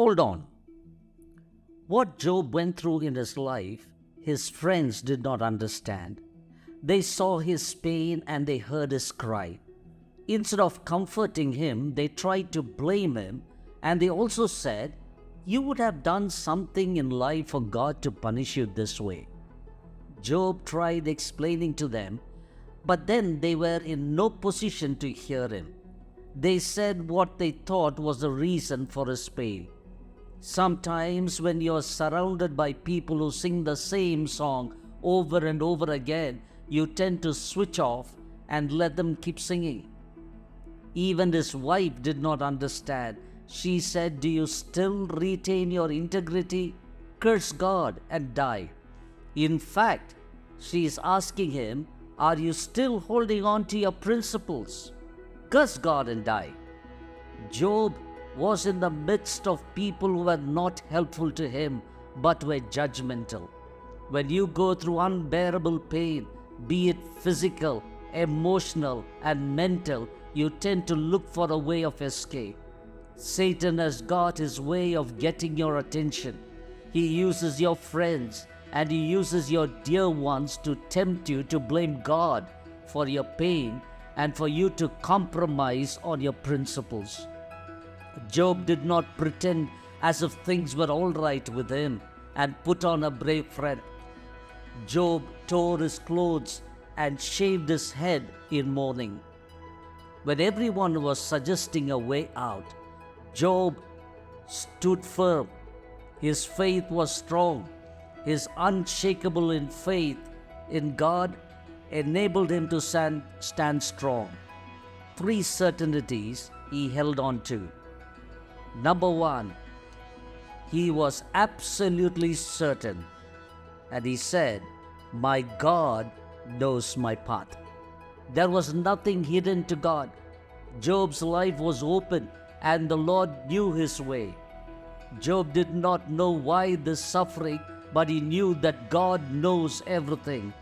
Hold on. What Job went through in his life, his friends did not understand. They saw his pain and they heard his cry. Instead of comforting him, they tried to blame him, and they also said, "You would have done something in life for God to punish you this way." Job tried explaining to them, but then they were in no position to hear him. They said what they thought was the reason for his pain. Sometimes when you are surrounded by people who sing the same song over and over again, you tend to switch off and let them keep singing. Even his wife did not understand. She said, "Do you still retain your integrity? Curse God and die." In fact, she is asking him, "Are you still holding on to your principles? Curse God and die." Job was in the midst of people who were not helpful to him, but were judgmental. When you go through unbearable pain, be it physical, emotional, and mental, you tend to look for a way of escape. Satan has got his way of getting your attention. He uses your friends and he uses your dear ones to tempt you to blame God for your pain and for you to compromise on your principles. Job did not pretend as if things were all right with him and put on a brave front. Job tore his clothes and shaved his head in mourning. When everyone was suggesting a way out, Job stood firm. His faith was strong. His unshakable in faith in God enabled him to stand strong. 3 certainties he held on to. Number 1, he was absolutely certain, and he said, "My God knows my path." There was nothing hidden to God. Job's life was open, and the Lord knew his way. Job did not know why this suffering, but he knew that God knows everything.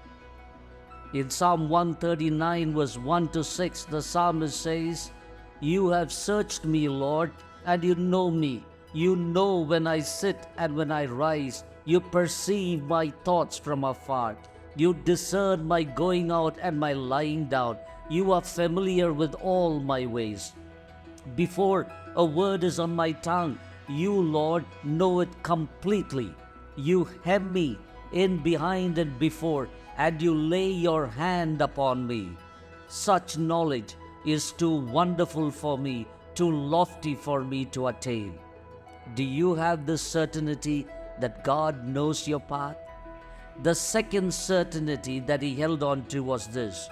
In Psalm 139, verse 1 to 6, the psalmist says, "You have searched me, Lord, and you know me. You know when I sit and when I rise. You perceive my thoughts from afar. You discern my going out and my lying down. You are familiar with all my ways. Before a word is on my tongue, you, Lord, know it completely. You hem me in behind and before, and you lay your hand upon me. Such knowledge is too wonderful for me, too lofty for me to attain." Do you have this certainty that God knows your path? The second certainty that he held on to was this: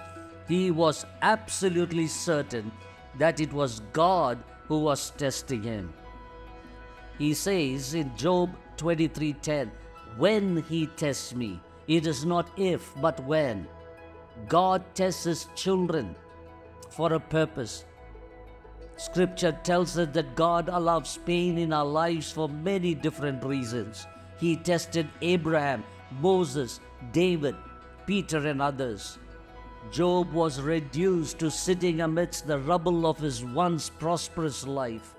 he was absolutely certain that it was God who was testing him. He says in Job 23:10, "When he tests me, it is not if, but when." God tests his children for a purpose. Scripture tells us that God allows pain in our lives for many different reasons. He tested Abraham, Moses, David, Peter, and others. Job was reduced to sitting amidst the rubble of his once prosperous life.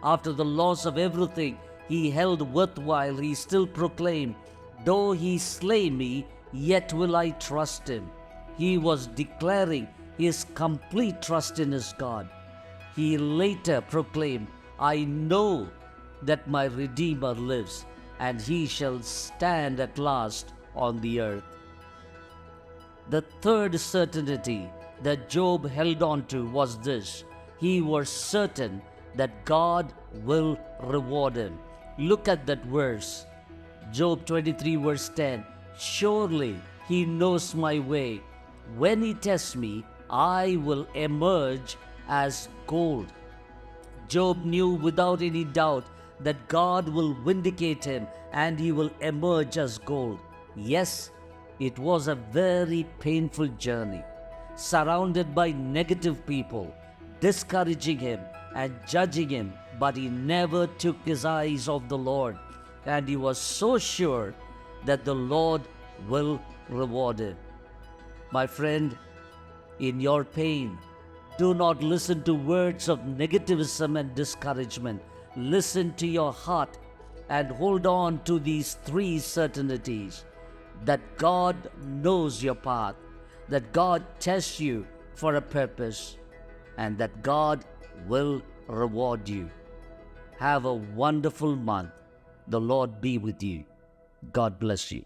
After the loss of everything he held worthwhile, he still proclaimed, "Though he slay me, yet will I trust him." He was declaring his complete trust in his God. He later proclaimed, "I know that my Redeemer lives, and he shall stand at last on the earth." The third certainty that Job held on to was this: he was certain that God will reward him. Look at that verse, Job 23 verse 10. "Surely he knows my way. When he tests me, I will emerge as gold." Job knew without any doubt that God will vindicate him and he will emerge as gold. Yes, it was a very painful journey, surrounded by negative people, discouraging him and judging him, but he never took his eyes off the Lord, and he was so sure that the Lord will reward him. My friend, in your pain, do not listen to words of negativism and discouragement. listen to your heart and hold on to these three certainties: that God knows your path, that God tests you for a purpose, and that God will reward you. Have a wonderful month. The Lord be with you. God bless you.